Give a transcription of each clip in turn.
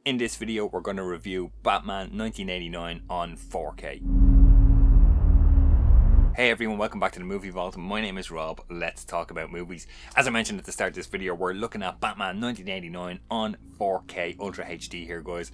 In this video, we're going to review Batman 1989 on 4K. Hey everyone, welcome back to the Movie Vault. My name is Rob. Let's talk about movies. As I mentioned at the start of this video, we're looking at Batman 1989 on 4K Ultra HD here, guys.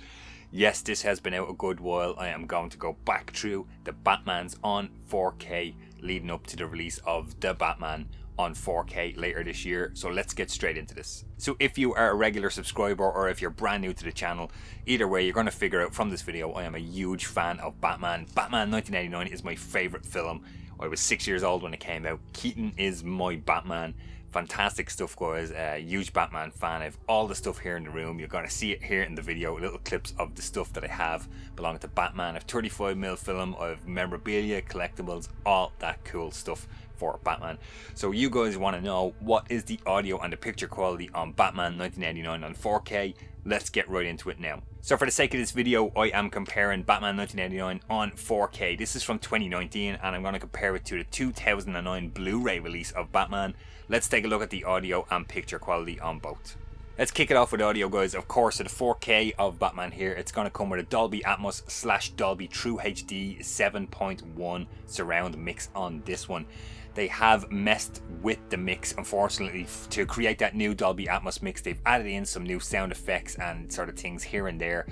Yes, this has been out a good while. I am going to go back through the Batmans on 4K leading up to the release of The Batman on 4K later this year. So let's get straight into this. So if you are a regular subscriber or if you're brand new to the channel, either way, you're going to figure out from this video I am a huge fan of Batman. Batman 1989 is my favourite film. I was 6 years old when it came out. Keaton is my Batman. Fantastic stuff, guys. Huge Batman fan. I have all the stuff here in the room. You're going to see it here in the video. Little clips of the stuff that I have belonging to Batman. I have 35mm film. I have memorabilia, collectibles, all that cool stuff for Batman. So you guys want to know what is the audio and the picture quality on Batman 1989 on 4K? Let's get right into it now. So for the sake of this video, I am comparing Batman 1989 on 4K. This is from 2019 and I'm going to compare it to the 2009 Blu Ray release of Batman. Let's take a look at the audio and picture quality on both. Let's kick it off with audio, guys. Of course, so the 4K of Batman here, it's going to come with a Dolby Atmos / Dolby True HD 7.1 surround mix on this one. They have messed with the mix, unfortunately, to create that new Dolby Atmos mix. They've added in some new sound effects and sort of things here and there.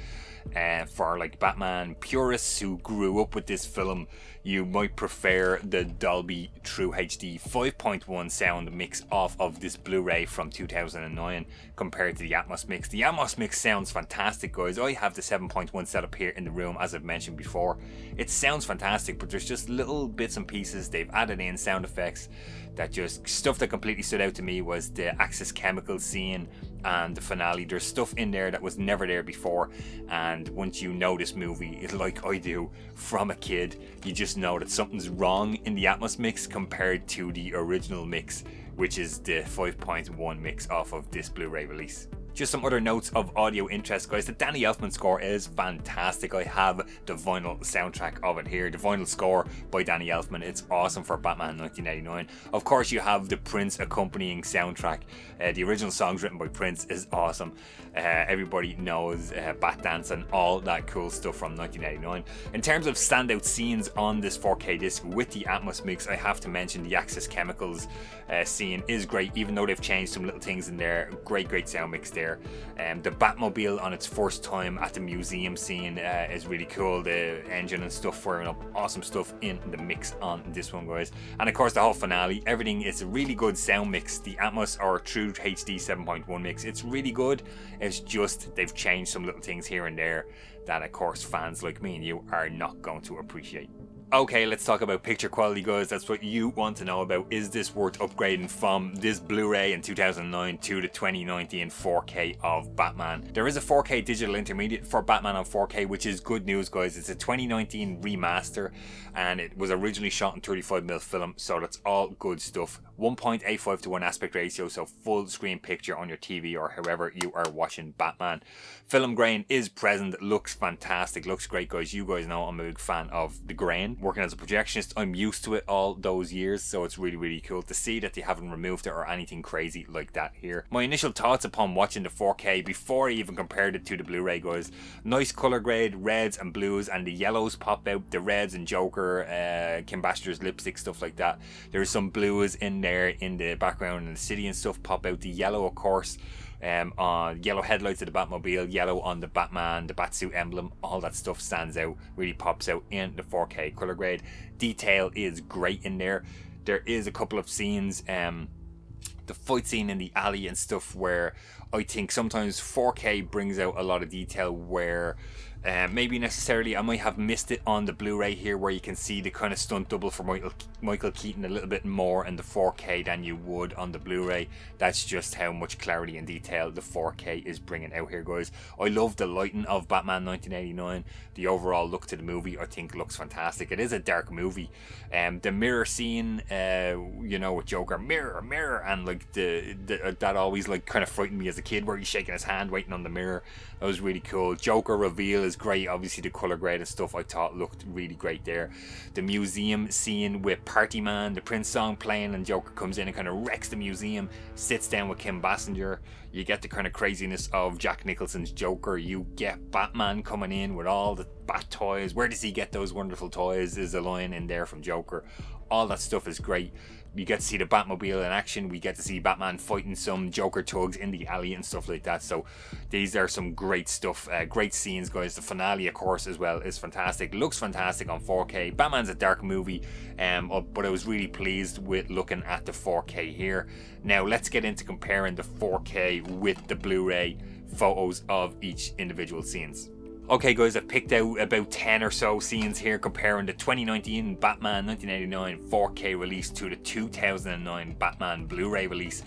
For like Batman purists who grew up with this film, you might prefer the Dolby True HD 5.1 sound mix off of this Blu-ray from 2009 compared to the Atmos mix. The Atmos mix sounds fantastic, guys. I have the 7.1 set up here in the room, as I've mentioned before. It sounds fantastic, but there's just little bits and pieces. They've added in sound effects that just stuff that completely stood out to me was the Axis Chemical scene and the finale. There's stuff in there that was never there before, and once you know this movie like I do from a kid, you just know that something's wrong in the Atmos mix compared to the original mix, which is the 5.1 mix off of this Blu-ray release. Just some other notes of audio interest, guys. The Danny Elfman score is fantastic. I have the vinyl soundtrack of it here. The vinyl score by Danny Elfman. It's awesome for Batman 1989. Of course, you have the Prince accompanying soundtrack. The original songs written by Prince is awesome. Everybody knows Bat Dance and all that cool stuff from 1989. In terms of standout scenes on this 4K disc with the Atmos mix, I have to mention the Axis Chemicals scene is great, even though they've changed some little things in there. Great sound mix there. The Batmobile on its first time at the museum scene is really cool. The engine and stuff firing up, awesome stuff in the mix on this one, guys. And of course the whole finale, everything is a really good sound mix. The Atmos or True HD 7.1 mix, it's really good. It's just they've changed some little things here and there that of course fans like me and you are not going to appreciate. Okay, let's talk about picture quality, guys. That's what you want to know about. Is this worth upgrading from this Blu-ray in 2009 to the 2019 4K of Batman? There is a 4K digital intermediate for Batman on 4K, which is good news, guys. It's a 2019 remaster and it was originally shot in 35mm film, so that's all good stuff. 1.85 to 1 aspect ratio, so full screen picture on your TV or however you are watching Batman. Film grain is present, looks fantastic, looks great, guys. You guys know I'm a big fan of the grain. Working as a projectionist, I'm used to it all those years, so it's really cool to see that they haven't removed it or anything crazy like that here. My initial thoughts upon watching the 4K before I even compared it to the Blu-ray, guys. Nice color grade, reds and blues, and the yellows pop out. The reds and Joker, Kim Basinger lipstick, stuff like that. There's some blues in there in the background and the city and stuff pop out. The yellow, of course, on yellow headlights of the Batmobile, yellow on the Batman, the Batsuit emblem, all that stuff stands out, really pops out in the 4K color grade. Detail is great in there. There is a couple of scenes, the fight scene in the alley and stuff, where I think sometimes 4K brings out a lot of detail where maybe necessarily I might have missed it on the Blu-ray here, where you can see the kind of stunt double for Michael Keaton a little bit more in the 4K than you would on the Blu-ray. That's just how much clarity and detail the 4K is bringing out here, guys. I love the lighting of Batman 1989. The overall look to the movie I think looks fantastic. It is a dark movie. The mirror scene, you know, with Joker, mirror, and like the that always like kind of frightened me as a kid where he's shaking his hand waiting on the mirror. That was really cool. Joker reveal is great. Obviously the color grade and stuff I thought looked really great there. The museum scene with Party Man, the Prince song playing, and Joker comes in and kind of wrecks the museum, sits down with Kim Basinger. You get the kind of craziness of Jack Nicholson's Joker. You get Batman coming in with all the bat toys. Where does he get those wonderful toys? Is a line in there from Joker. All that stuff is great. You get to see the Batmobile in action. We get to see Batman fighting some Joker thugs in the alley and stuff like that. So these are some great stuff. Great scenes, guys. The finale, of course, as well, is fantastic. Looks fantastic on 4K. Batman's a dark movie, but I was really pleased with looking at the 4K here. Now let's get into comparing the 4K with the Blu-ray photos of each individual scenes. Okay guys, I've picked out about 10 or so scenes here comparing the 2019 Batman 1989 4K release to the 2009 Batman Blu-ray release.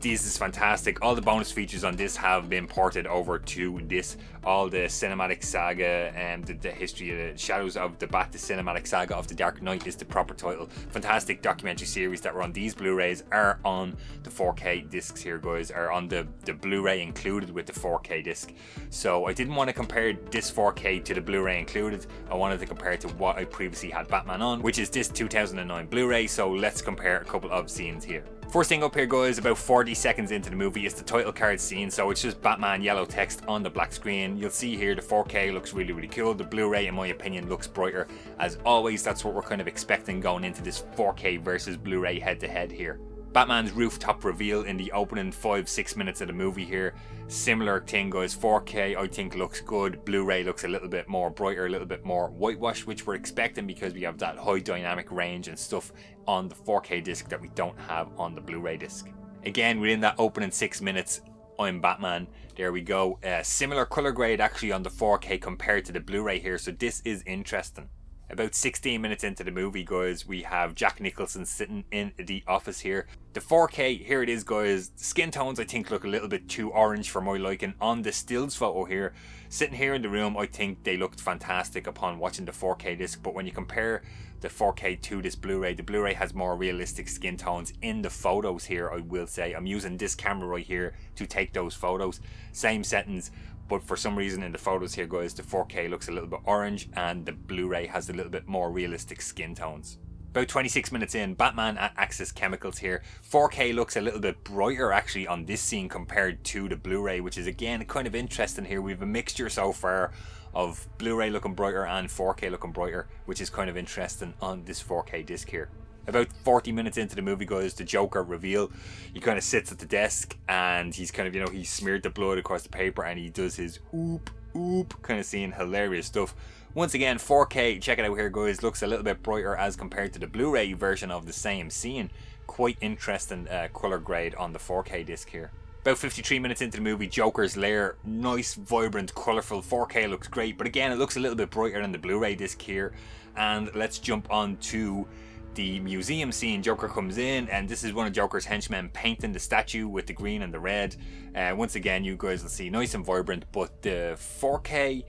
This is fantastic. All the bonus features on this have been ported over to this. All the cinematic saga and the history of the Shadows of the Bat, the cinematic saga of the Dark Knight is the proper title. Fantastic documentary series that were on these Blu-rays are on the 4K discs here, guys, are on the Blu-ray included with the 4K disc. So I didn't want to compare this 4K to the Blu-ray included. I wanted to compare it to what I previously had Batman on, which is this 2009 Blu-ray. So let's compare a couple of scenes here. First thing up here, guys, about 40 seconds into the movie is the title card scene. So it's just Batman yellow text on the black screen. You'll see here the 4K looks really, really cool. The Blu-ray, in my opinion, looks brighter. As always, that's what we're kind of expecting going into this 4K versus Blu-ray head-to-head here. Batman's rooftop reveal in the opening 5-6 minutes of the movie here. Similar thing, guys. 4K I think looks good. Blu-ray looks a little bit more brighter, a little bit more whitewashed, which we're expecting because we have that high dynamic range and stuff on the 4K disc that we don't have on the Blu-ray disc. Again, within that opening 6 minutes, I'm Batman. There we go. Similar color grade actually on the 4K compared to the Blu-ray here, so this is interesting. About 16 minutes into the movie, guys, we have Jack Nicholson sitting in the office here. The 4K, here it is, guys. Skin tones I think look a little bit too orange for my liking on the stills photo here. Sitting here in the room, I think they looked fantastic upon watching the 4K disc, but when you compare the 4K to this Blu-ray, the Blu-ray has more realistic skin tones in the photos here, I will say. I'm using this camera right here to take those photos. Same settings, but for some reason in the photos here, guys, the 4K looks a little bit orange and the Blu-ray has a little bit more realistic skin tones. About 26 minutes in, Batman at Axis Chemicals here. 4K looks a little bit brighter actually on this scene compared to the Blu-ray, which is again kind of interesting here. We have a mixture so far of Blu-ray looking brighter and 4K looking brighter, which is kind of interesting on this 4K disc here. About 40 minutes into the movie, guys, the Joker reveal. He kind of sits at the desk and he's kind of, you know, he smeared the blood across the paper and he does his oop, oop kind of scene. Hilarious stuff. Once again, 4K, check it out here, guys, looks a little bit brighter as compared to the Blu-ray version of the same scene. Quite interesting color grade on the 4K disc here. About 53 minutes into the movie, Joker's lair. Nice, vibrant, colourful. 4K looks great, but again, it looks a little bit brighter than the Blu-ray disc here. And let's jump on to the museum scene. Joker comes in and this is one of Joker's henchmen painting the statue with the green and the red. Once again, you guys will see nice and vibrant, but the 4K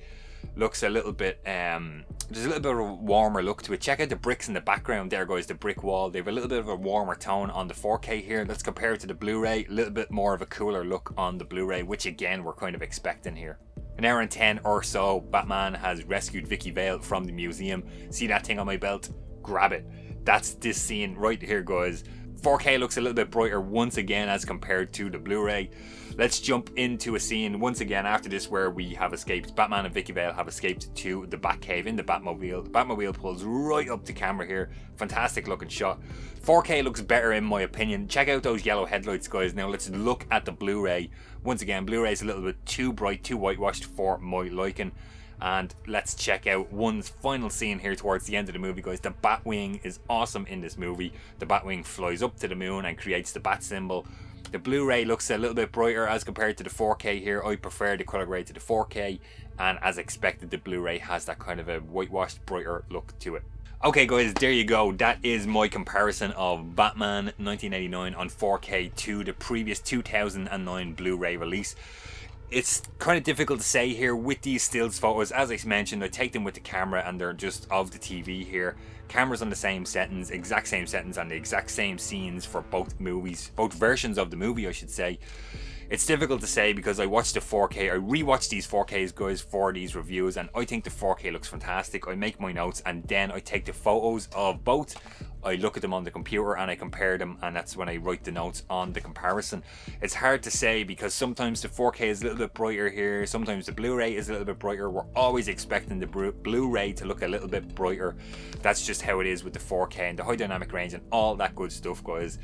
looks a little bit there's a little bit of a warmer look to it. Check out the bricks in the background there, guys, the brick wall. They have a little bit of a warmer tone on the 4K here. Let's compare it to the Blu-ray. A little bit more of a cooler look on the Blu-ray, which again we're kind of expecting here. An hour and 10 or so, Batman has rescued Vicky Vale from the museum. See that thing on my belt? Grab it. That's this scene right here, guys. 4K looks a little bit brighter once again as compared to the Blu-ray. Let's jump into a scene once again after this where we have escaped. Batman and Vicky Vale have escaped to the Batcave in the Batmobile. The Batmobile pulls right up the camera here. Fantastic looking shot. 4K looks better in my opinion. Check out those yellow headlights, guys. Now let's look at the Blu-ray. Once again, Blu-ray is a little bit too bright, too whitewashed for my liking. And let's check out one final scene here towards the end of the movie, guys. The Batwing is awesome in this movie. The Batwing flies up to the moon and creates the bat symbol. The Blu-ray looks a little bit brighter as compared to the 4K here. I prefer the color grade to the 4K, and as expected, the Blu-ray has that kind of a whitewashed, brighter look to it. Okay guys, there you go. That is my comparison of Batman 1989 on 4K to the previous 2009 Blu-ray release. It's kind of difficult to say here with these stills photos. As I mentioned, I take them with the camera and they're just of the TV here. Cameras on the same settings, exact same settings, and the exact same scenes for both movies, both versions of the movie I should say. It's difficult to say because I watched the 4K, I rewatched these 4Ks, guys, for these reviews, and I think the 4K looks fantastic. I make my notes and then I take the photos of both. I look at them on the computer and I compare them, and that's when I write the notes on the comparison. It's hard to say because sometimes the 4K is a little bit brighter here, sometimes the Blu Ray is a little bit brighter. We're always expecting the Blu Ray to look a little bit brighter. That's just how it is with the 4K and the high dynamic range and all that good stuff, guys.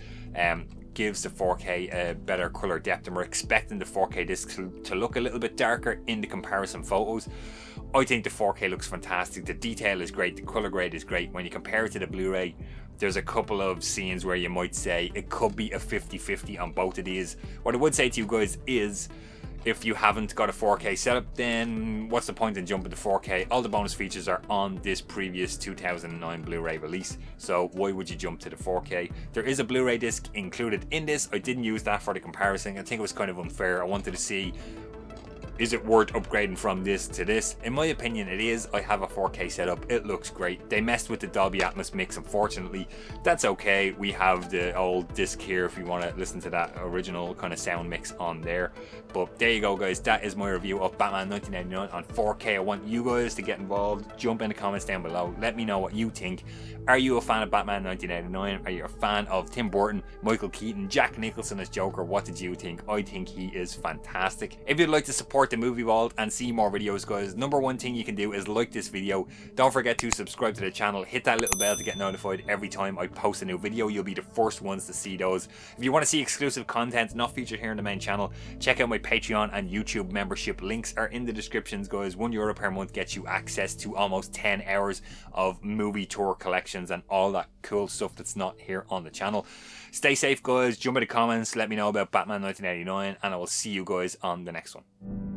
Gives the 4K a better color depth, and we're expecting the 4K disc to look a little bit darker in the comparison photos. I think the 4K looks fantastic. The detail is great, the color grade is great. When you compare it to the Blu Ray, there's a couple of scenes where you might say it could be a 50-50 on both of these. What I would say to you guys is, if you haven't got a 4K setup, then what's the point in jumping to 4K? All the bonus features are on this previous 2009 Blu-ray release, so why would you jump to the 4K? There is a Blu-ray disc included in this. I didn't use that for the comparison. I think it was kind of unfair. I wanted to see, is it worth upgrading from this to this? In my opinion, it is. I have a 4K setup. It looks great. They messed with the Dolby Atmos mix, unfortunately. That's okay. We have the old disc here if you want to listen to that original kind of sound mix on there. But there you go, guys. That is my review of Batman 1989 on 4K. I want you guys to get involved. Jump in the comments down below. Let me know what you think. Are you a fan of Batman 1989? Are you a fan of Tim Burton, Michael Keaton, Jack Nicholson as Joker? What did you think? I think he is fantastic. If you'd like to support the Movie Vault and see more videos, guys, number one thing you can do is like this video. Don't forget to subscribe to the channel. Hit that little bell to get notified every time I post a new video. You'll be the first ones to see those. If you want to see exclusive content not featured here in the main channel, check out my Patreon and YouTube membership. Links are in the descriptions, guys. €1 per month gets you access to almost 10 hours of movie tour collections and all that cool stuff that's not here on the channel. Stay safe, guys. Jump in the comments. Let me know about Batman 1989, and I will see you guys on the next one.